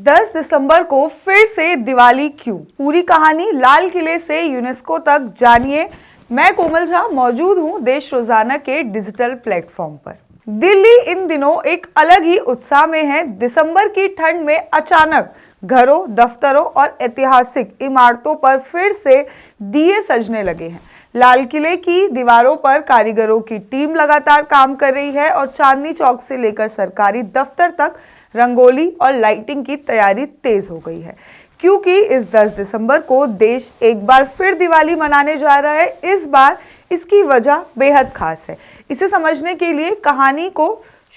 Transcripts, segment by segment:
10 दिसंबर को फिर से दिवाली क्यों? पूरी कहानी लाल किले से यूनेस्को तक जानिए। मैं कोमल झा मौजूद हूं देश रोजाना के डिजिटल प्लेटफॉर्म पर। दिल्ली इन दिनों एक अलग ही उत्साह में है। दिसंबर की ठंड में अचानक घरों, दफ्तरों और ऐतिहासिक इमारतों पर फिर से दिए सजने लगे हैं। लाल किले की दीवारों पर कारीगरों की टीम लगातार काम कर रही है और चांदनी चौक से लेकर सरकारी दफ्तर तक रंगोली और लाइटिंग की तैयारी तेज हो गई है, क्योंकि इस 10 दिसंबर को देश एक बार फिर दिवाली मनाने जा रहा है। इस बार इसकी वजह बेहद खास है। इसे समझने के लिए कहानी को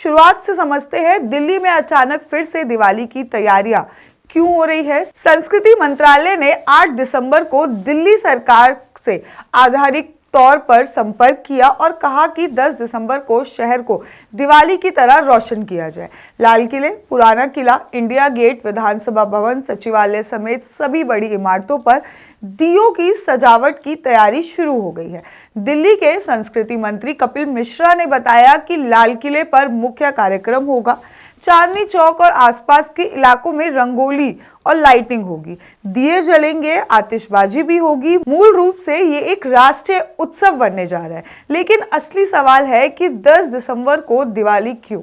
शुरुआत से समझते हैं। दिल्ली में अचानक फिर से दिवाली की तैयारियां क्यों हो रही है? संस्कृति मंत्रालय ने 8 दिसंबर को दिल्ली सरकार से आधिकारिक तौर पर संपर्क किया और कहा कि 10 दिसंबर को शहर को दिवाली की तरह रोशन किया जाए। लाल किले, पुराना किला, इंडिया गेट, विधानसभा भवन, सचिवालय समेत सभी बड़ी इमारतों पर दियों की सजावट की तैयारी शुरू हो गई है। दिल्ली के संस्कृति मंत्री कपिल मिश्रा ने बताया कि लाल किले पर मुख्य कार्यक्रम होगा। चांदनी चौक और आसपास के इलाकों में रंगोली और लाइटिंग होगी, दिए जलेंगे, आतिशबाजी भी होगी। मूल रूप से ये एक राष्ट्रीय उत्सव बनने जा रहा है। लेकिन असली सवाल है कि 10 दिसंबर को दिवाली क्यों?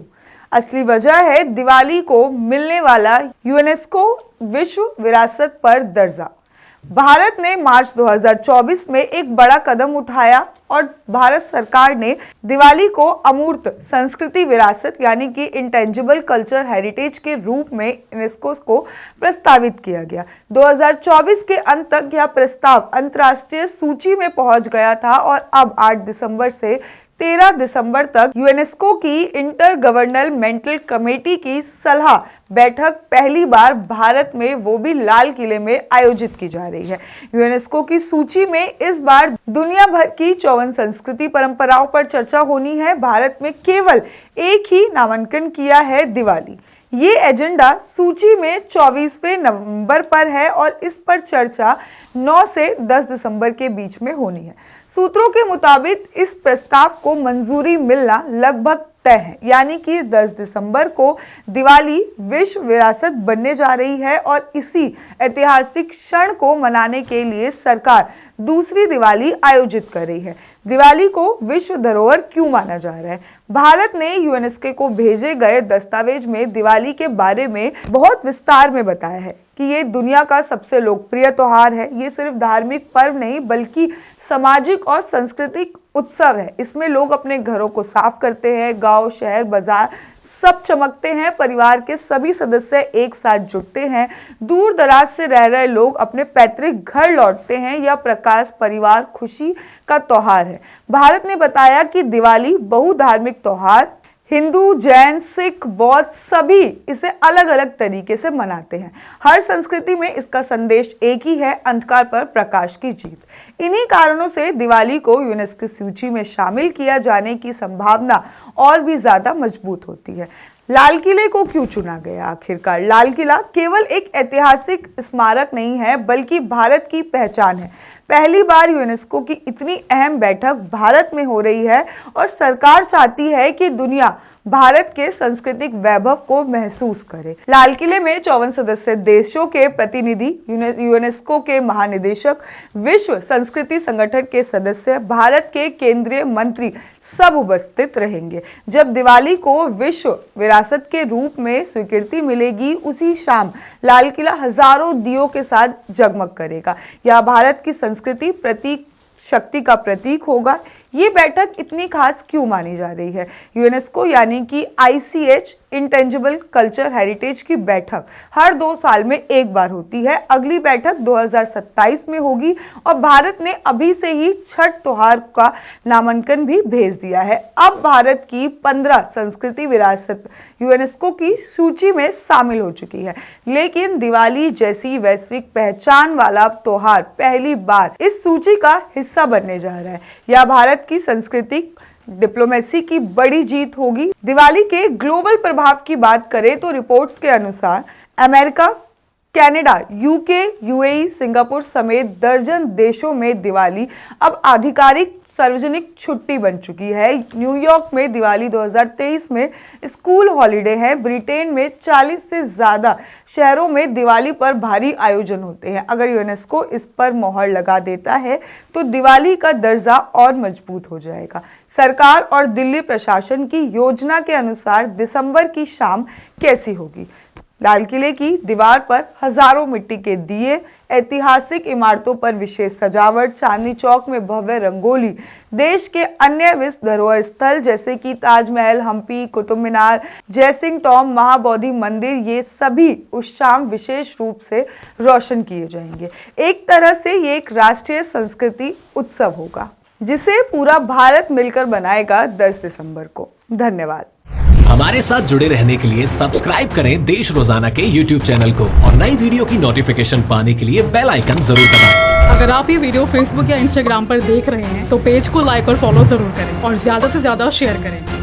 असली वजह है दिवाली को मिलने वाला यूनेस्को विश्व विरासत पर दर्जा। भारत ने मार्च 2024 में एक बड़ा कदम उठाया और भारत सरकार ने दिवाली को अमूर्त संस्कृति विरासत यानी कि इंटेंजिबल कल्चर हेरिटेज के रूप में यूनेस्को को प्रस्तावित किया गया। 2024 के अंत तक यह प्रस्ताव अंतर्राष्ट्रीय सूची में पहुंच गया था और अब 8 दिसंबर से 13 दिसंबर तक यूनेस्को की इंटर गवर्नमेंटल कमेटी की सलाह बैठक पहली बार भारत में, वो भी लाल किले में आयोजित की जा रही है। यूनेस्को की सूची में इस बार दुनिया भर की 54 संस्कृति परंपराओं पर चर्चा होनी है। भारत में केवल एक ही नामांकन किया है, दिवाली। ये एजेंडा सूची में 24वें नवंबर पर है और इस पर चर्चा 9 से 10 दिसंबर के बीच में होनी है। सूत्रों के मुताबिक इस प्रस्ताव को मंजूरी मिलना लगभग तय है, यानी कि 10 दिसंबर को दिवाली विश्व विरासत बनने जा रही है और इसी ऐतिहासिक क्षण को मनाने के लिए सरकार दूसरी दिवाली आयोजित कर रही है। दिवाली को विश्व धरोहर क्यों माना जा रहा है? भारत ने यूनेस्को को भेजे गए दस्तावेज में दिवाली के बारे में बहुत विस्तार में बताया है कि ये दुनिया का सबसे लोकप्रिय त्योहार है। ये सिर्फ धार्मिक पर्व नहीं बल्कि सामाजिक और सांस्कृतिक उत्सव है। इसमें लोग अपने घरों को साफ करते हैं, गांव, शहर, बाजार सब चमकते हैं, परिवार के सभी सदस्य एक साथ जुटते हैं, दूर दराज से रह रहे लोग अपने पैतृक घर लौटते हैं। यह प्रकाश, परिवार, खुशी का त्योहार है। भारत ने बताया कि दिवाली बहुधार्मिक त्योहार, हिंदू, जैन, सिख, बौद्ध सभी इसे अलग अलग तरीके से मनाते हैं। हर संस्कृति में इसका संदेश एक ही है, अंधकार पर प्रकाश की जीत। इन्हीं कारणों से दिवाली को यूनेस्को सूची में शामिल किया जाने की संभावना और भी ज्यादा मजबूत होती है। लाल किले को क्यों चुना गया? आखिरकार लाल किला केवल एक ऐतिहासिक स्मारक नहीं है बल्कि भारत की पहचान है। पहली बार यूनेस्को की इतनी अहम बैठक भारत में हो रही है और सरकार चाहती है कि दुनिया भारत के सांस्कृतिक वैभव को महसूस करे। लाल किले में 54 सदस्य देशों के प्रतिनिधि, यूनेस्को के महानिदेशक, विश्व संस्कृति संगठन के सदस्य, भारत के केंद्रीय मंत्री सब उपस्थित रहेंगे। जब दिवाली को विश्व विरासत के रूप में स्वीकृति मिलेगी, उसी शाम लाल किला हजारों दियों के साथ जगमग करेगा। यह भारत की संस्कृति, प्रतीक, शक्ति का प्रतीक होगा। ये बैठक इतनी खास क्यों मानी जा रही है? यूनेस्को यानी कि ICH इंटेंजिबल कल्चर हेरिटेज की बैठक हर 2 साल में एक बार होती है। अगली बैठक 2027 में होगी और भारत ने अभी से ही छठ त्योहार का नामांकन भी भेज दिया है। अब भारत की 15 संस्कृति विरासत यूनेस्को की सूची में शामिल हो चुकी है। लेकिन दिवाली जैसी वैश्विक पहचान वाला त्योहार पहली बार इस सूची का हिस्सा बनने जा रहा है। यह भारत की सांस्कृतिक डिप्लोमेसी की बड़ी जीत होगी। दिवाली के ग्लोबल प्रभाव की बात करें तो रिपोर्ट्स के अनुसार America, Canada, UK, UAE, Singapore समेत दर्जन देशों में दिवाली अब आधिकारिक सार्वजनिक छुट्टी बन चुकी है। न्यूयॉर्क में दिवाली 2023 में स्कूल हॉलिडे है। ब्रिटेन में 40 से ज्यादा शहरों में दिवाली पर भारी आयोजन होते हैं। अगर यूनेस्को इस पर मोहर लगा देता है तो दिवाली का दर्जा और मजबूत हो जाएगा। सरकार और दिल्ली प्रशासन की योजना के अनुसार दिसंबर की शाम कैसी होगी? लाल किले की दीवार पर हजारों मिट्टी के दिए, ऐतिहासिक इमारतों पर विशेष सजावट, चांदनी चौक में भव्य रंगोली, देश के अन्य विश्व धरोहर स्थल जैसे कि ताजमहल, हम्पी, कुतुब मीनार, जयसिंह टॉम, महाबोधि मंदिर, ये सभी उस शाम विशेष रूप से रोशन किए जाएंगे। एक तरह से ये एक राष्ट्रीय संस्कृति उत्सव होगा जिसे पूरा भारत मिलकर बनाएगा 10 दिसंबर को। धन्यवाद। हमारे साथ जुड़े रहने के लिए सब्सक्राइब करें देश रोजाना के YouTube चैनल को और नई वीडियो की नोटिफिकेशन पाने के लिए बेल आइकन जरूर दबाएं। अगर आप ये वीडियो Facebook या Instagram पर देख रहे हैं तो पेज को लाइक और फॉलो जरूर करें और ज्यादा से ज्यादा शेयर करें।